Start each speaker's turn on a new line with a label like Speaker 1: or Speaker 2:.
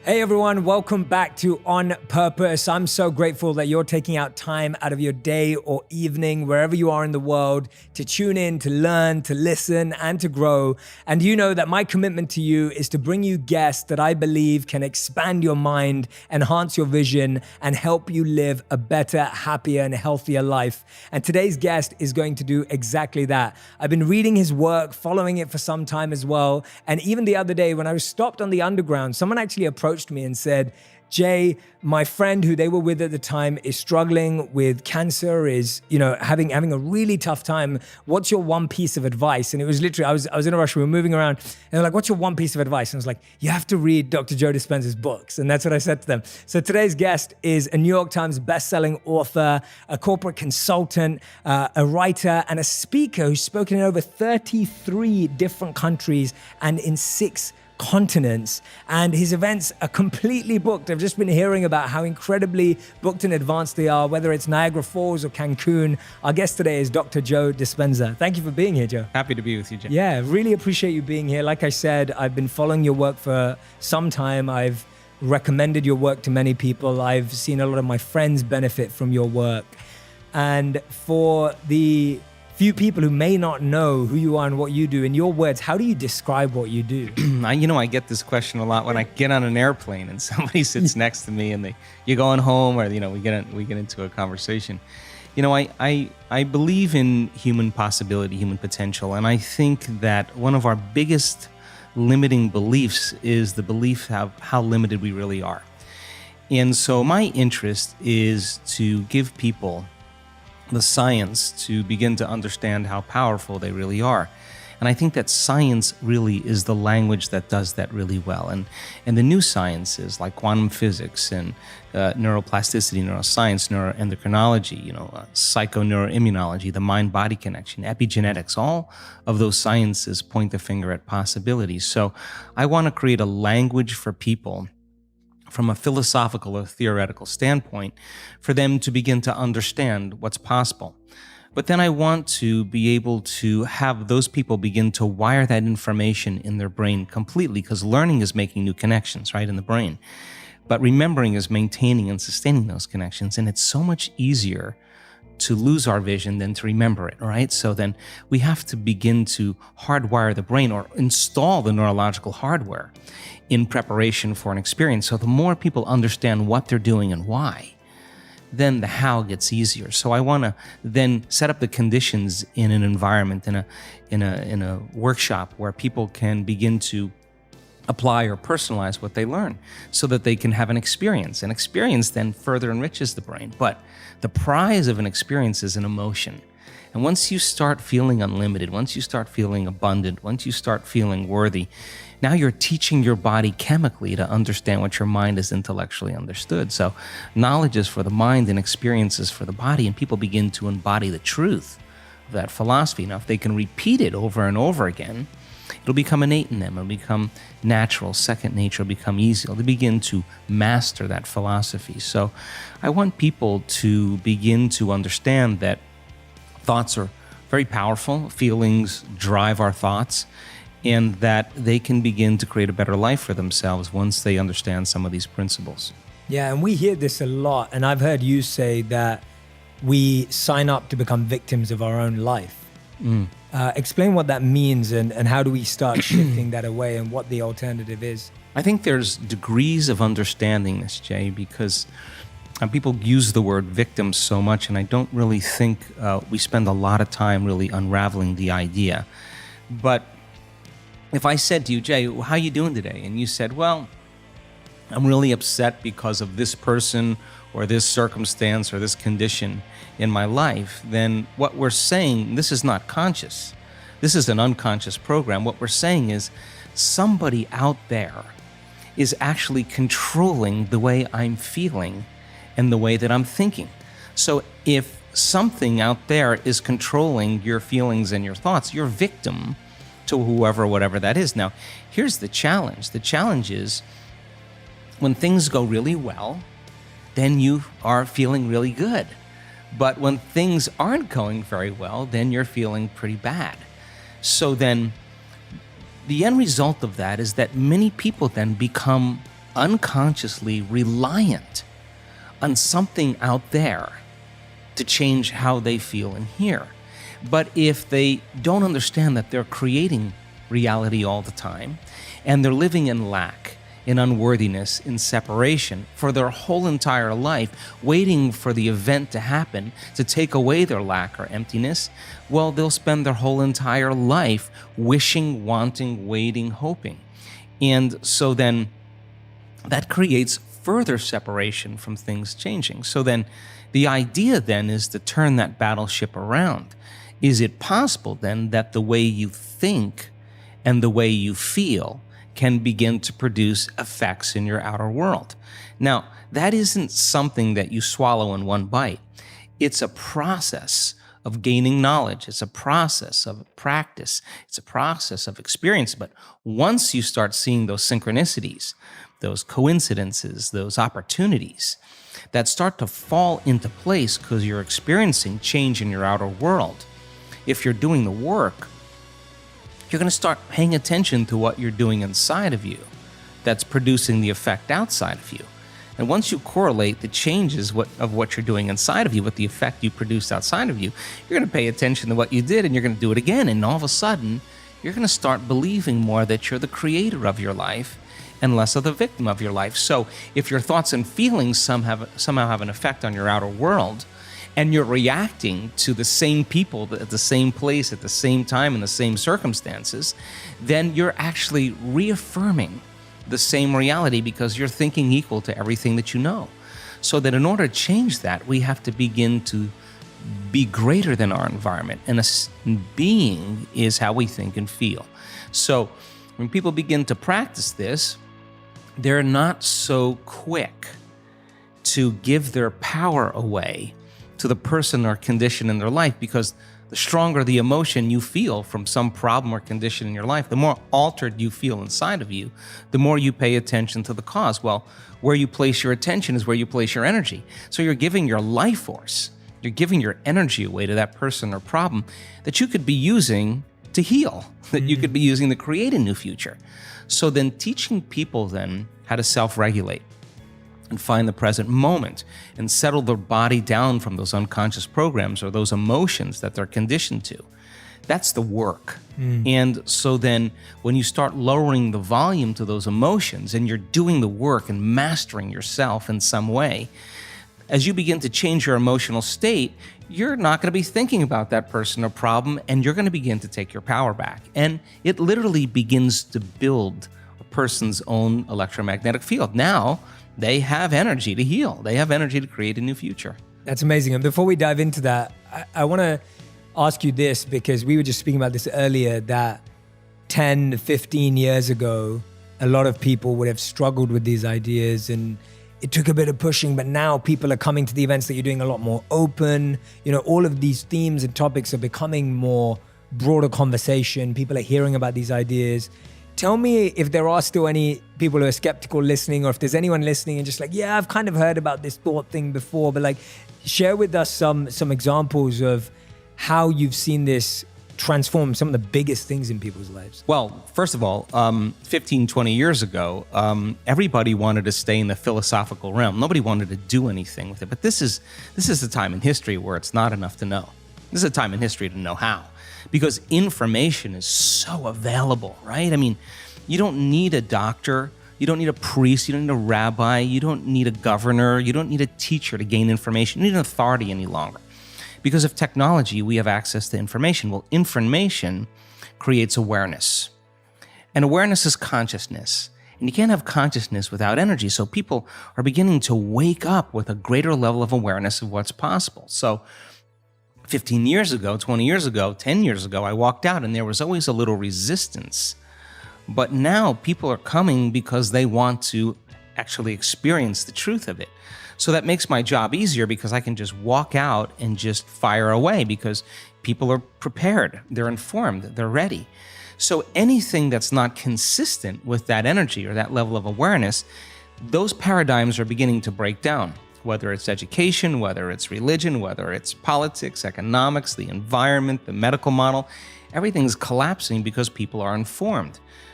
Speaker 1: Hey everyone, welcome back to On Purpose. I'm so grateful that you're taking out time out of your day or evening, wherever you are in the world, to tune in, to learn, to listen, and to grow. And you know that my commitment to you is to bring you guests that I believe can expand your mind, enhance your vision, and help you live a better, happier, and healthier life. And today's guest is going to do exactly that. I've been reading his work, following it for some time as well. And even the other day when I was stopped on the underground, someone actually approached me and said, Jay, my friend who they were with at the time is struggling with cancer, is, having a really tough time. What's your one piece of advice? And it was literally, I was in a rush, we were moving around, and they're like, what's your one piece of advice? And I was like, you have to read Dr. Joe Dispenza's books. And that's what I said to them. So today's guest is a New York Times bestselling author, a corporate consultant, a writer, and a speaker who's spoken in over 33 different countries and in 6 continents, and his events are completely booked. I've just been hearing about how incredibly booked in advance they are, whether it's Niagara Falls or Cancun. Our guest today is Dr. Joe Dispenza. Thank you for being here, Joe.
Speaker 2: Happy to be with you, Jay.
Speaker 1: Yeah, really appreciate you being here. Like I said, I've been following your work for some time. I've recommended your work to many people. I've seen a lot of my friends benefit from your work. And for the few people who may not know who you are and what you do, in your words, how do you describe what you do?
Speaker 2: I get this question a lot when I get on an airplane and somebody sits next to me and you going home, or we get into a conversation. I believe in human possibility, human potential, and I think that one of our biggest limiting beliefs is the belief of how limited we really are. And so my interest is to give people the science to begin to understand how powerful they really are. And I think that science really is the language that does that really well. And the new sciences like quantum physics and neuroplasticity, neuroscience, neuroendocrinology, psychoneuroimmunology, the mind-body connection, epigenetics, all of those sciences point the finger at possibilities. So I want to create a language for people from a philosophical or theoretical standpoint, for them to begin to understand what's possible. But then I want to be able to have those people begin to wire that information in their brain completely, because learning is making new connections, right, in the brain. But remembering is maintaining and sustaining those connections. And it's so much easier to lose our vision than to remember it, right? So then we have to begin to hardwire the brain, or install the neurological hardware in preparation for an experience. So the more people understand what they're doing and why, then the how gets easier. So I want to then set up the conditions in an environment, in a workshop, where people can begin to apply or personalize what they learn, so that they can have an experience. An experience then further enriches the brain. But the prize of an experience is an emotion. And once you start feeling unlimited, once you start feeling abundant, once you start feeling worthy, now you're teaching your body chemically to understand what your mind has intellectually understood. So knowledge is for the mind and experiences for the body, and people begin to embody the truth of that philosophy. Now, if they can repeat it over and over again, it'll become innate in them. It'll become natural, second nature. It'll become easy. They'll begin to master that philosophy. So I want people to begin to understand that thoughts are very powerful. Feelings drive our thoughts, and that they can begin to create a better life for themselves once they understand some of these principles.
Speaker 1: Yeah, and we hear this a lot. And I've heard you say that we sign up to become victims of our own life. Explain what that means, and how do we start shifting that away, and what the alternative is.
Speaker 2: I think there's degrees of understanding this, Jay, because people use the word victim so much, and I don't really think we spend a lot of time really unraveling the idea. But if I said to you, Jay, how you doing today? And you said, well, I'm really upset because of this person or this circumstance or this condition in my life, then what we're saying, this is not conscious. This is an unconscious program. What we're saying is somebody out there is actually controlling the way I'm feeling and the way that I'm thinking. So if something out there is controlling your feelings and your thoughts, you're victim to whoever, whatever that is. Now, here's the challenge. The challenge is when things go really well, then you are feeling really good. But when things aren't going very well, then you're feeling pretty bad. So then the end result of that is that many people then become unconsciously reliant on something out there to change how they feel and hear. But if they don't understand that they're creating reality all the time, and they're living in lack, in unworthiness, in separation for their whole entire life, waiting for the event to happen to take away their lack or emptiness, well, they'll spend their whole entire life wishing, wanting, waiting, hoping. And so then that creates further separation from things changing. So then the idea then is to turn that battleship around. Is it possible then that the way you think and the way you feel can begin to produce effects in your outer world? Now, that isn't something that you swallow in one bite. It's a process of gaining knowledge. It's a process of practice. It's a process of experience. But once you start seeing those synchronicities, those coincidences, those opportunities that start to fall into place because you're experiencing change in your outer world, if you're doing the work, you're going to start paying attention to what you're doing inside of you that's producing the effect outside of you. And once you correlate the changes of what you're doing inside of you with the effect you produced outside of you, you're going to pay attention to what you did and you're going to do it again. And all of a sudden, you're going to start believing more that you're the creator of your life and less of the victim of your life. So if your thoughts and feelings somehow have an effect on your outer world, and you're reacting to the same people at the same place at the same time in the same circumstances, then you're actually reaffirming the same reality because you're thinking equal to everything that you know. So that in order to change that, we have to begin to be greater than our environment. And being is how we think and feel. So when people begin to practice this, they're not so quick to give their power away to the person or condition in their life, because the stronger the emotion you feel from some problem or condition in your life, the more altered you feel inside of you, the more you pay attention to the cause. Well, where you place your attention is where you place your energy. So you're giving your life force, you're giving your energy away to that person or problem that you could be using to heal, that you could be using to create a new future. So then teaching people then how to self-regulate and find the present moment and settle their body down from those unconscious programs or those emotions that they're conditioned to. That's the work. And so then when you start lowering the volume to those emotions and you're doing the work and mastering yourself in some way, as you begin to change your emotional state, you're not going to be thinking about that person or problem, and you're going to begin to take your power back. And it literally begins to build a person's own electromagnetic field. Now, they have energy to heal. They have energy to create a new future.
Speaker 1: That's amazing. And before we dive into that, I want to ask you this, because we were just speaking about this earlier, that 10, 15 years ago, a lot of people would have struggled with these ideas and it took a bit of pushing, but now people are coming to the events that you're doing a lot more open. You know, all of these themes and topics are becoming more broader conversation. People are hearing about these ideas. Tell me if there are still any people who are skeptical listening, or if there's anyone listening and just like, yeah, I've kind of heard about this thought thing before, but like, share with us some examples of how you've seen this transform some of the biggest things in people's lives.
Speaker 2: Well, first of all, 15, 20 years ago, everybody wanted to stay in the philosophical realm. Nobody wanted to do anything with it. But this is a time in history where it's not enough to know. This is a time in history to know how. Because information is so available, right? I mean, you don't need a doctor, you don't need a priest, you don't need a rabbi, you don't need a governor, you don't need a teacher to gain information. You don't need an authority any longer. Because of technology, we have access to information. Well, information creates awareness. And awareness is consciousness. And you can't have consciousness without energy. So people are beginning to wake up with a greater level of awareness of what's possible. So 15 years ago, 20 years ago, 10 years ago, I walked out and there was always a little resistance. But now people are coming because they want to actually experience the truth of it. So that makes my job easier because I can just walk out and just fire away because people are prepared, they're informed, they're ready. So anything that's not consistent with that energy or that level of awareness, those paradigms are beginning to break down. Whether it's education, whether it's religion, whether it's politics, economics, the environment, the medical model, everything's collapsing because people are informed.